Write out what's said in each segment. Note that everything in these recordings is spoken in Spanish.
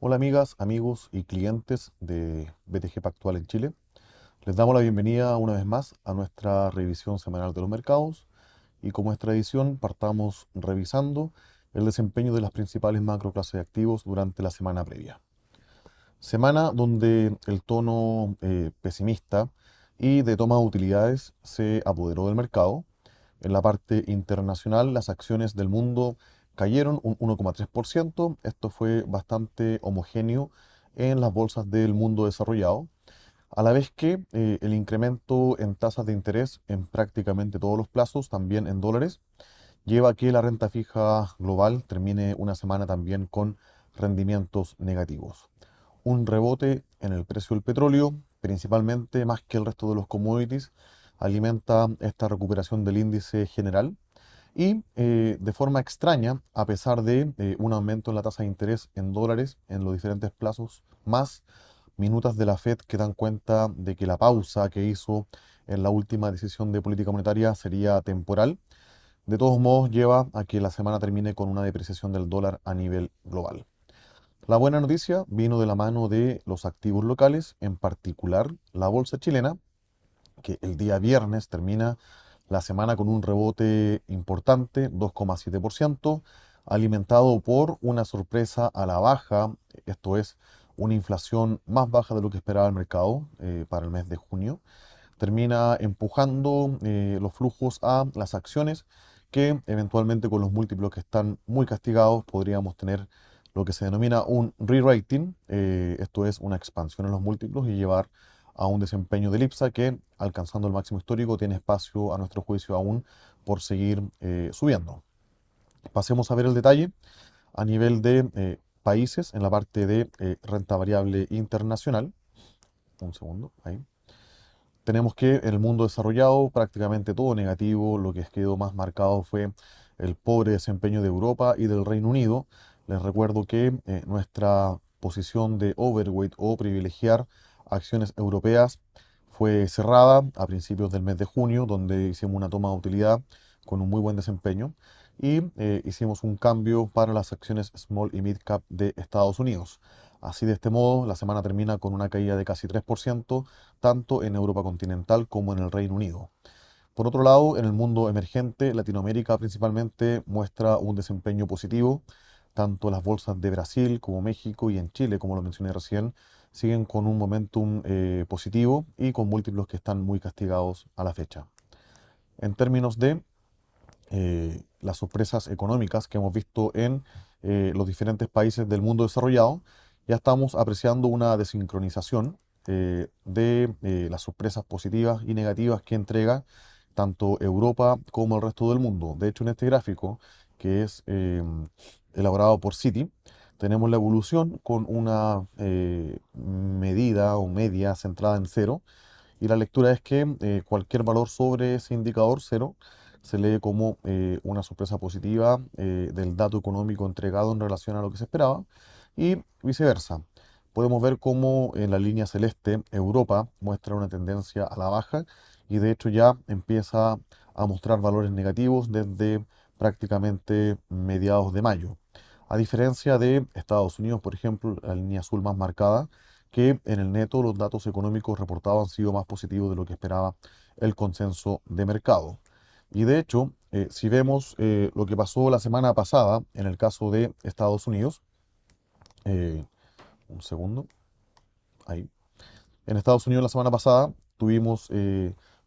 Hola amigas, amigos y clientes de BTG Pactual en Chile. Les damos la bienvenida una vez más a nuestra revisión semanal de los mercados y como es tradición partamos revisando el desempeño de las principales macroclases de activos durante la semana previa. Semana donde el tono pesimista y de toma de utilidades se apoderó del mercado. En la parte internacional, las acciones del mundo cayeron un 1,3%. Esto fue bastante homogéneo en las bolsas del mundo desarrollado, a la vez que el incremento en tasas de interés en prácticamente todos los plazos, también en dólares, lleva a que la renta fija global termine una semana también con rendimientos negativos. Un rebote en el precio del petróleo, principalmente más que el resto de los commodities, alimenta esta recuperación del índice general y de forma extraña, a pesar de un aumento en la tasa de interés en dólares en los diferentes plazos, más minutas de la Fed que dan cuenta de que la pausa que hizo en la última decisión de política monetaria sería temporal, de todos modos lleva a que la semana termine con una depreciación del dólar a nivel global. La buena noticia vino de la mano de los activos locales, en particular la bolsa chilena, que el día viernes termina la semana con un rebote importante, 2,7%, alimentado por una sorpresa a la baja, esto es, una inflación más baja de lo que esperaba el mercado para el mes de junio. Termina empujando los flujos a las acciones que eventualmente con los múltiplos que están muy castigados podríamos tener lo que se denomina un re-rating, esto es una expansión en los múltiplos y llevar a un desempeño de IPSA que, alcanzando el máximo histórico, tiene espacio, a nuestro juicio, aún por seguir subiendo. Pasemos a ver el detalle a nivel de países en la parte de renta variable internacional. Un segundo, ahí. Tenemos que en el mundo desarrollado prácticamente todo negativo, lo que quedó más marcado fue el pobre desempeño de Europa y del Reino Unido. Les recuerdo que nuestra posición de overweight o privilegiar acciones europeas fue cerrada a principios del mes de junio, donde hicimos una toma de utilidad con un muy buen desempeño y hicimos un cambio para las acciones small y mid cap de Estados Unidos. Así de este modo, la semana termina con una caída de casi 3%, tanto en Europa continental como en el Reino Unido. Por otro lado, en el mundo emergente, Latinoamérica principalmente muestra un desempeño positivo. Tanto las bolsas de Brasil como México y en Chile, como lo mencioné recién, siguen con un momentum positivo y con múltiplos que están muy castigados a la fecha. En términos de las sorpresas económicas que hemos visto en los diferentes países del mundo desarrollado, ya estamos apreciando una desincronización de las sorpresas positivas y negativas que entrega tanto Europa como el resto del mundo. De hecho, en este gráfico, que es elaborado por Citi, tenemos la evolución con una medida o media centrada en cero, y la lectura es que cualquier valor sobre ese indicador cero se lee como una sorpresa positiva del dato económico entregado en relación a lo que se esperaba y viceversa. Podemos ver cómo en la línea celeste Europa muestra una tendencia a la baja y de hecho ya empieza a mostrar valores negativos desde prácticamente mediados de mayo. A diferencia de Estados Unidos, por ejemplo, la línea azul más marcada, que en el neto los datos económicos reportados han sido más positivos de lo que esperaba el consenso de mercado. Y de hecho, si vemos lo que pasó la semana pasada en el caso de Estados Unidos, eh, un segundo, ahí. En Estados Unidos la semana pasada tuvimos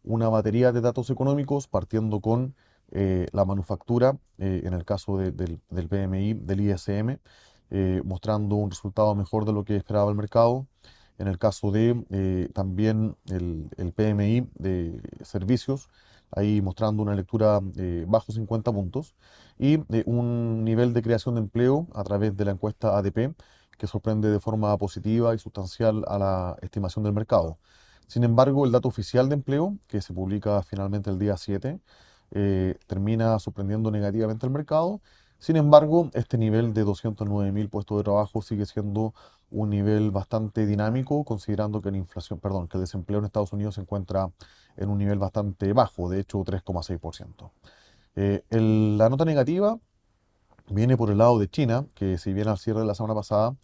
una batería de datos económicos partiendo con la manufactura, en el caso del PMI, del ISM, mostrando un resultado mejor de lo que esperaba el mercado. En el caso de también el PMI de servicios, ahí mostrando una lectura bajo 50 puntos y un nivel de creación de empleo a través de la encuesta ADP que sorprende de forma positiva y sustancial a la estimación del mercado. Sin embargo, el dato oficial de empleo, que se publica finalmente el día 7, termina sorprendiendo negativamente al mercado. Sin embargo, este nivel de 209.000 puestos de trabajo sigue siendo un nivel bastante dinámico, considerando que la inflación, perdón, que el desempleo en Estados Unidos se encuentra en un nivel bastante bajo, de hecho 3,6%. La nota negativa viene por el lado de China, que si bien al cierre de la semana pasada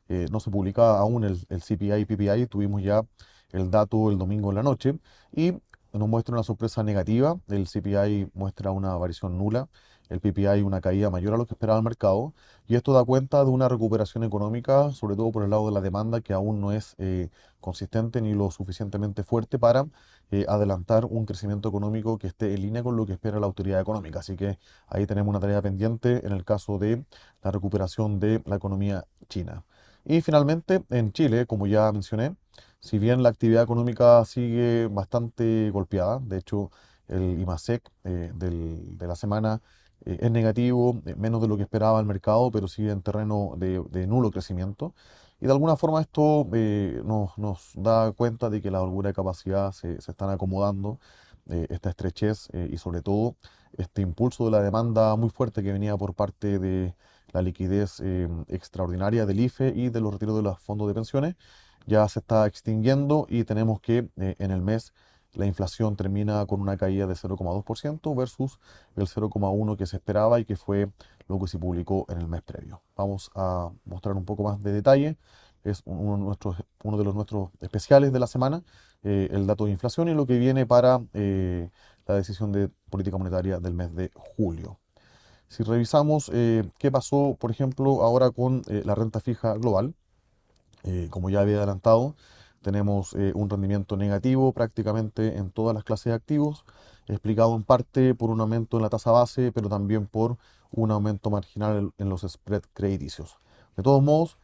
no se publicaba aún el CPI y PPI, tuvimos ya el dato el domingo en la noche y nos muestra una sorpresa negativa. El CPI muestra una variación nula, el PPI una caída mayor a lo que esperaba el mercado, y esto da cuenta de una recuperación económica, sobre todo por el lado de la demanda, que aún no es consistente ni lo suficientemente fuerte para adelantar un crecimiento económico que esté en línea con lo que espera la autoridad económica. Así que ahí tenemos una tarea pendiente en el caso de la recuperación de la economía china. Y finalmente, en Chile, como ya mencioné, si bien la actividad económica sigue bastante golpeada, de hecho el IMASEC de la semana es negativo, menos de lo que esperaba el mercado, pero sigue en terreno de nulo crecimiento. Y de alguna forma esto nos da cuenta de que la holgura de capacidad se están acomodando, esta estrechez y sobre todo este impulso de la demanda muy fuerte que venía por parte de la liquidez extraordinaria del IFE y de los retiros de los fondos de pensiones ya se está extinguiendo y tenemos que en el mes la inflación termina con una caída de 0,2% versus el 0,1% que se esperaba y que fue lo que se publicó en el mes previo. Vamos a mostrar un poco más de detalle. Es uno de los nuestros especiales de la semana, el dato de inflación y lo que viene para la decisión de política monetaria del mes de julio. Si revisamos qué pasó, por ejemplo, ahora con la renta fija global, como ya había adelantado, tenemos un rendimiento negativo prácticamente en todas las clases de activos, explicado en parte por un aumento en la tasa base, pero también por un aumento marginal en los spread crediticios. De todos modos,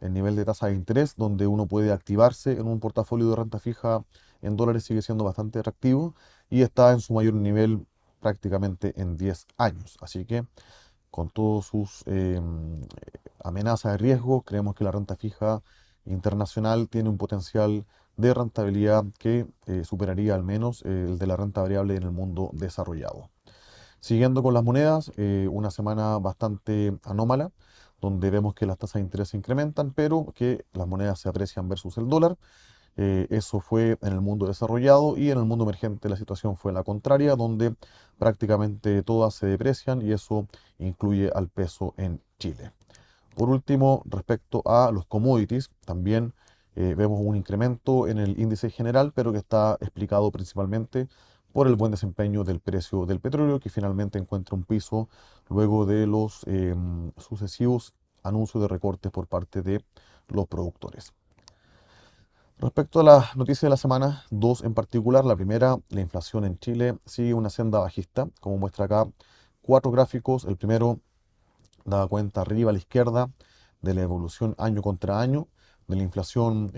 el nivel de tasa de interés, donde uno puede activarse en un portafolio de renta fija en dólares, sigue siendo bastante atractivo y está en su mayor nivel prácticamente en 10 años. Así que con todas sus amenazas de riesgo, creemos que la renta fija internacional tiene un potencial de rentabilidad que superaría al menos el de la renta variable en el mundo desarrollado. Siguiendo con las monedas, una semana bastante anómala, donde vemos que las tasas de interés se incrementan, pero que las monedas se aprecian versus el dólar. Eso fue en el mundo desarrollado y en el mundo emergente la situación fue la contraria, donde prácticamente todas se deprecian y eso incluye al peso en Chile. Por último, respecto a los commodities, también vemos un incremento en el índice general, pero que está explicado principalmente por el buen desempeño del precio del petróleo, que finalmente encuentra un piso luego de los sucesivos anuncios de recortes por parte de los productores. Respecto a las noticias de la semana, dos en particular. La primera, la inflación en Chile sigue una senda bajista, como muestra acá cuatro gráficos. El primero da cuenta arriba a la izquierda de la evolución año contra año, de la inflación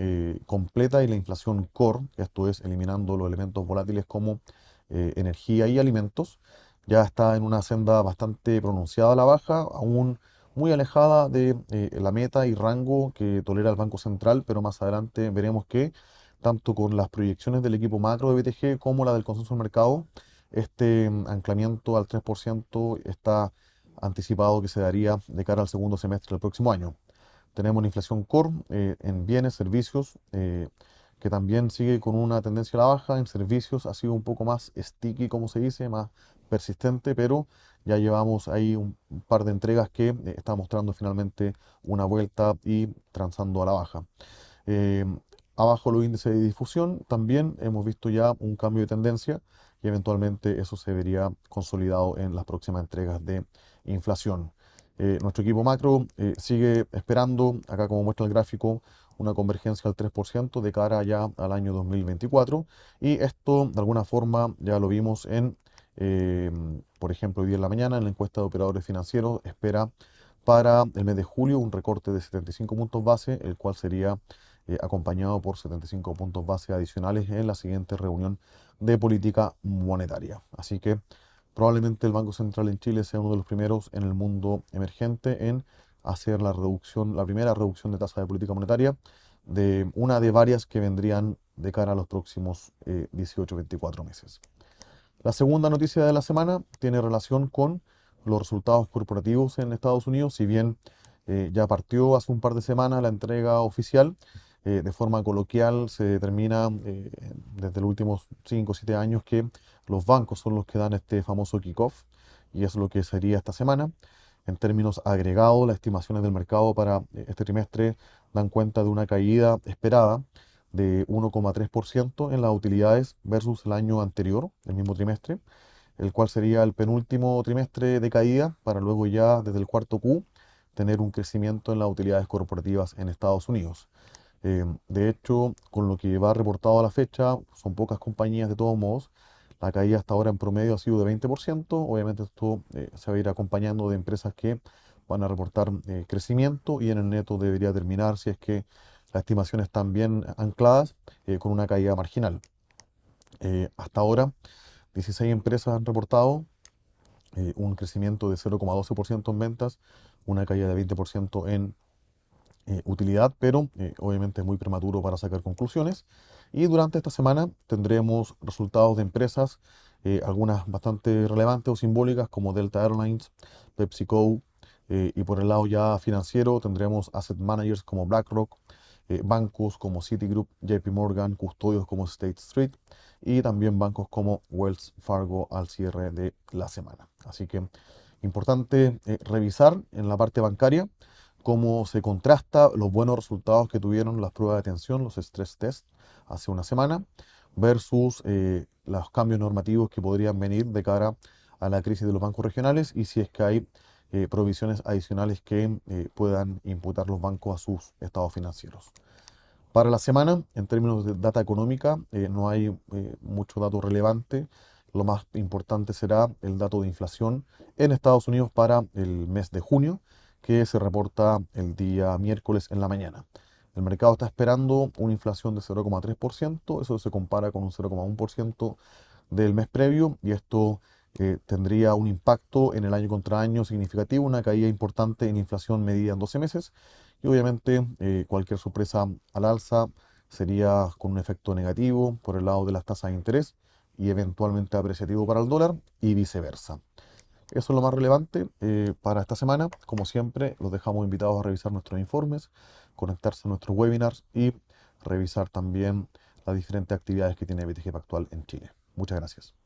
completa y la inflación core, esto es eliminando los elementos volátiles como energía y alimentos. Ya está en una senda bastante pronunciada a la baja, aún muy alejada de la meta y rango que tolera el Banco Central, pero más adelante veremos que tanto con las proyecciones del equipo macro de BTG como la del consenso del mercado, este anclamiento al 3% está anticipado que se daría de cara al segundo semestre del próximo año. Tenemos la inflación core en bienes, servicios, que también sigue con una tendencia a la baja. En servicios ha sido un poco más sticky, como se dice, más persistente, pero ya llevamos ahí un par de entregas que está mostrando finalmente una vuelta y transando a la baja. Eh, Abajo los índices de difusión también hemos visto ya un cambio de tendencia y eventualmente eso se vería consolidado en las próximas entregas de inflación. Nuestro equipo macro sigue esperando, acá como muestra el gráfico, una convergencia al 3% de cara ya al año 2024 y esto de alguna forma ya lo vimos eh, por ejemplo, hoy día en la mañana en la encuesta de operadores financieros espera para el mes de julio un recorte de 75 puntos base, el cual sería acompañado por 75 puntos base adicionales en la siguiente reunión de política monetaria. Así que probablemente el Banco Central en Chile sea uno de los primeros en el mundo emergente en hacer la reducción, la primera reducción de tasa de política monetaria, de una de varias que vendrían de cara a los próximos 18-24 meses. La segunda noticia de la semana tiene relación con los resultados corporativos en Estados Unidos. Si bien ya partió hace un par de semanas la entrega oficial, de forma coloquial se determina desde los últimos 5 o 7 años que los bancos son los que dan este famoso kickoff y es lo que sería esta semana. En términos agregados, las estimaciones del mercado para este trimestre dan cuenta de una caída esperada de 1,3% en las utilidades versus el año anterior, el mismo trimestre, el cual sería el penúltimo trimestre de caída para luego ya desde el cuarto Q tener un crecimiento en las utilidades corporativas en Estados Unidos. De hecho, con lo que va reportado a la fecha, son pocas compañías de todos modos. La caída hasta ahora en promedio ha sido de 20%. Obviamente esto se va a ir acompañando de empresas que van a reportar crecimiento y en el neto debería terminar, si es que las estimaciones están bien ancladas, con una caída marginal. Hasta ahora, 16 empresas han reportado un crecimiento de 0,12% en ventas, una caída de 20% en utilidad, pero obviamente es muy prematuro para sacar conclusiones. Y durante esta semana tendremos resultados de empresas, algunas bastante relevantes o simbólicas como Delta Airlines, PepsiCo, y por el lado ya financiero tendremos asset managers como BlackRock, bancos como Citigroup, JP Morgan, custodios como State Street y también bancos como Wells Fargo al cierre de la semana. Así que importante revisar en la parte bancaria cómo se contrasta los buenos resultados que tuvieron las pruebas de tensión, los stress test, hace una semana, versus los cambios normativos que podrían venir de cara a la crisis de los bancos regionales y si es que hay provisiones adicionales que puedan imputar los bancos a sus estados financieros. Para la semana, en términos de data económica, no hay mucho dato relevante. Lo más importante será el dato de inflación en Estados Unidos para el mes de junio, que se reporta el día miércoles en la mañana. El mercado está esperando una inflación de 0,3%, eso se compara con un 0,1% del mes previo y esto tendría un impacto en el año contra año significativo, una caída importante en inflación medida en 12 meses y obviamente cualquier sorpresa al alza sería con un efecto negativo por el lado de las tasas de interés y eventualmente apreciativo para el dólar y viceversa. Eso es lo más relevante para esta semana. Como siempre, los dejamos invitados a revisar nuestros informes, conectarse a nuestros webinars y revisar también las diferentes actividades que tiene BTG Pactual en Chile. Muchas gracias.